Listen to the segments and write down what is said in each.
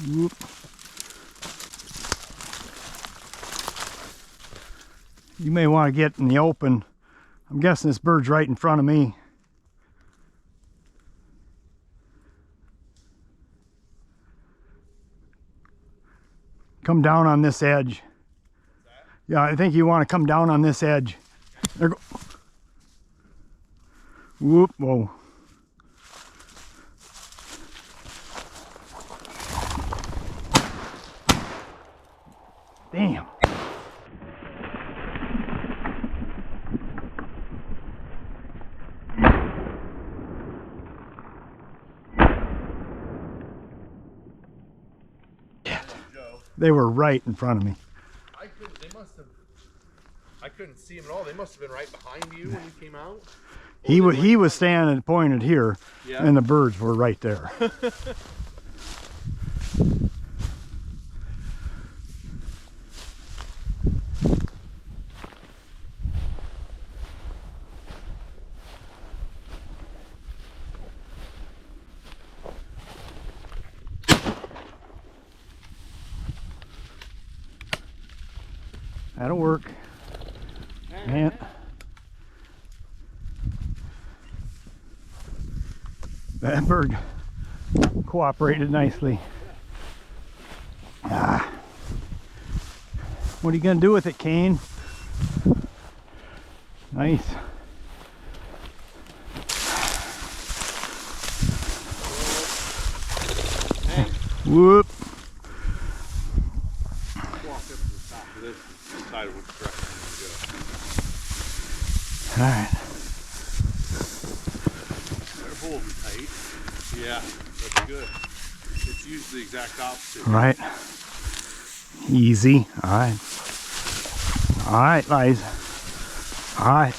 Whoop. You may want to get in the open. I'm guessing this bird's right in front of me. Come down on this edge. Yeah, I think you want to come down on this edge. There go. Whoop, whoa. Damn. They were right in front of me. I couldn't see him at all. They must have been right behind you when you came out. He was standing pointed here, yeah. And the birds were right there. That'll work. Man. That bird cooperated nicely. Ah. What are you gonna do with it, Kane? Nice. Whoop. All right. They're holding tight. Yeah, that's good. It's usually the exact opposite. Right. Easy. All right. All right, guys. All right.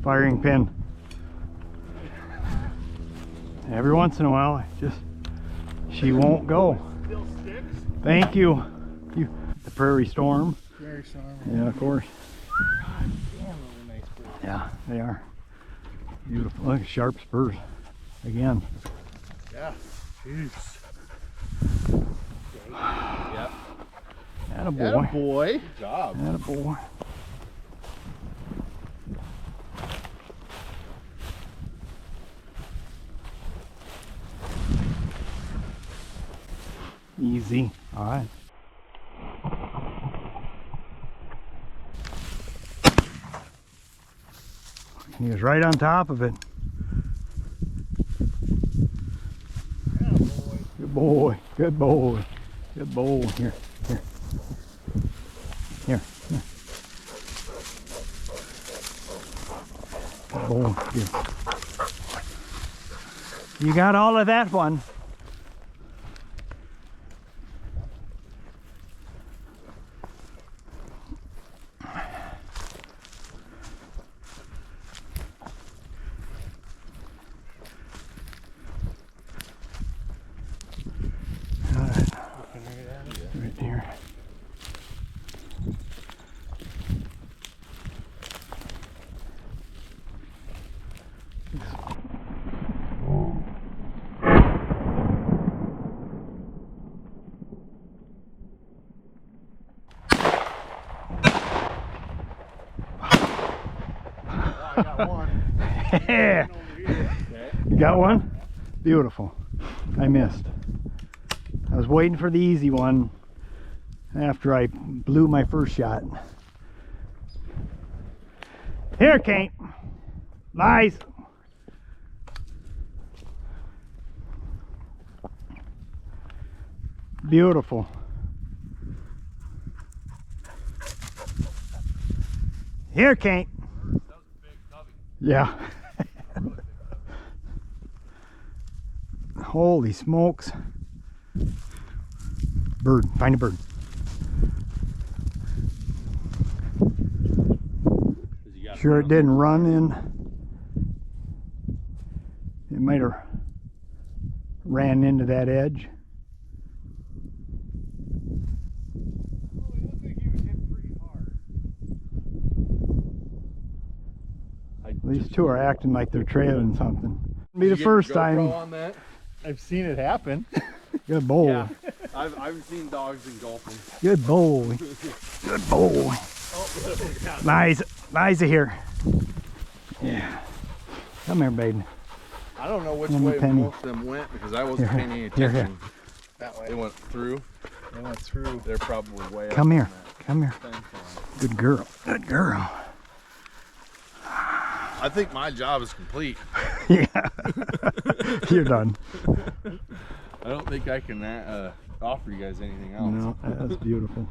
Firing pin. Every once in a while, she won't go. Still sticks? Thank you. The prairie storm. Prairie storm. Yeah, of course. God damn, those are nice birds. Yeah, they are. Beautiful. Look at sharp spurs. Again. Yeah. Jeez. Yep. Attaboy. Attaboy. Good job. Attaboy. Easy. All right. He was right on top of it. Good boy. Good boy. Good boy. Here. Here. Here. Here. Good boy. Here. You got all of that one. Right here. I got one. Yeah. You got one? Beautiful. I missed. I was waiting for the easy one after I blew my first shot. Here, Kate. Lies. Beautiful. Here, Kate. Yeah. Holy smokes. Bird. Find a bird. Sure it didn't run in. It might have ran into that edge. Oh, it looked like he was hit pretty hard. These two are acting like they're trailing something. Be the Did you get first your GoPro time. on that? I've seen it happen. Good boy. Yeah, I've seen dogs engulfing. Good boy. Good boy. Oh, Liza here. Yeah. Come here, baby. I don't know which Come way here, Penny. most of them went because I wasn't Here, paying any here, attention. That way. They went through. They went through. They're probably way Come up here. on that Come here. fence line. Good girl. Good girl. I think my job is complete. Yeah. You're done. I don't think I can offer you guys anything else. No, that's beautiful.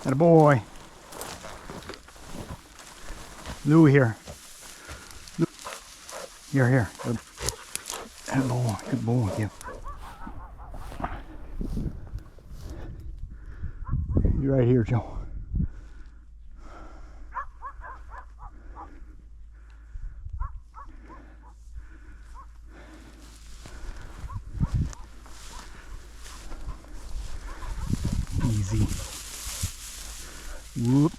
Atta boy. Lou here. Lou. Here. Good. Atta boy. Good boy. Yeah. You're right here, Joe. Easy. Whoop.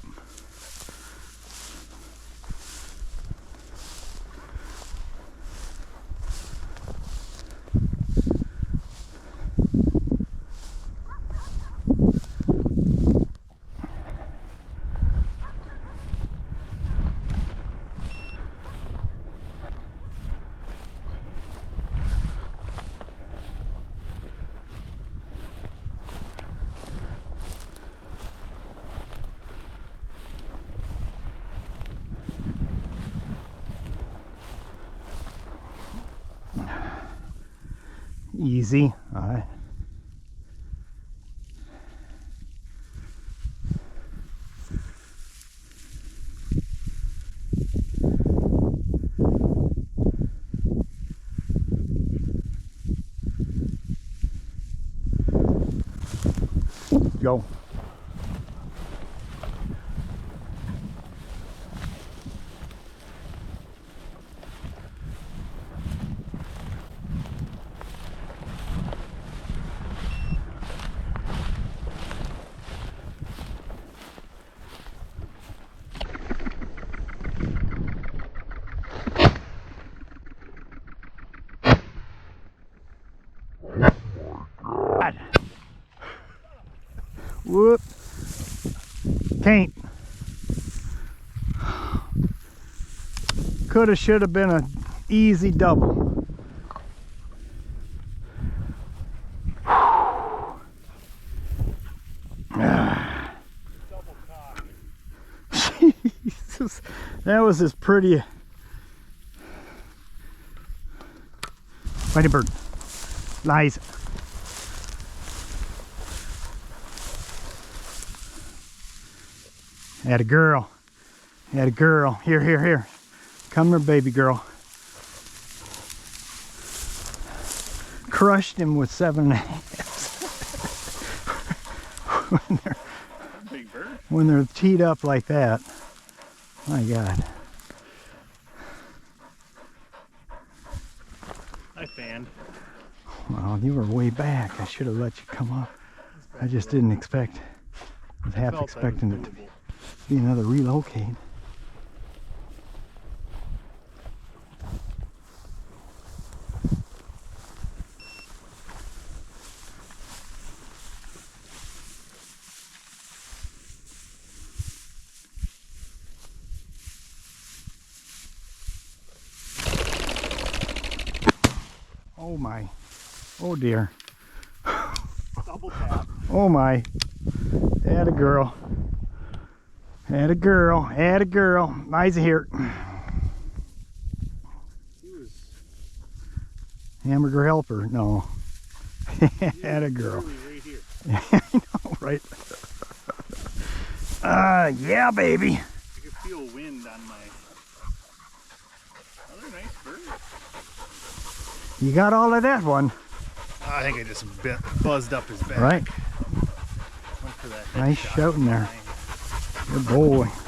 Easy. All right. Go. Whoop. Can't. Coulda, shoulda been a easy double. Jesus, that was as pretty. Mighty bird. Lies. Had a girl. Had a girl. Here. Come here, baby girl. Crushed him with 7.5. Big bird. When they're teed up like that. My God. I fanned. Well, you were way back. I should have let you come up. I just didn't expect. I was half expecting it to be another relocate. Oh my. Oh dear. Double tap. Oh my. Add a girl. Add a girl. Add a girl. Liza here. He was Hamburger helper. No. Add a girl. right here. I know, right? Yeah, baby. I could feel wind on my. Another nice bird. You got all of that one. I think I just buzzed up his back. Right. Went for that Nice shouting there. Good boy.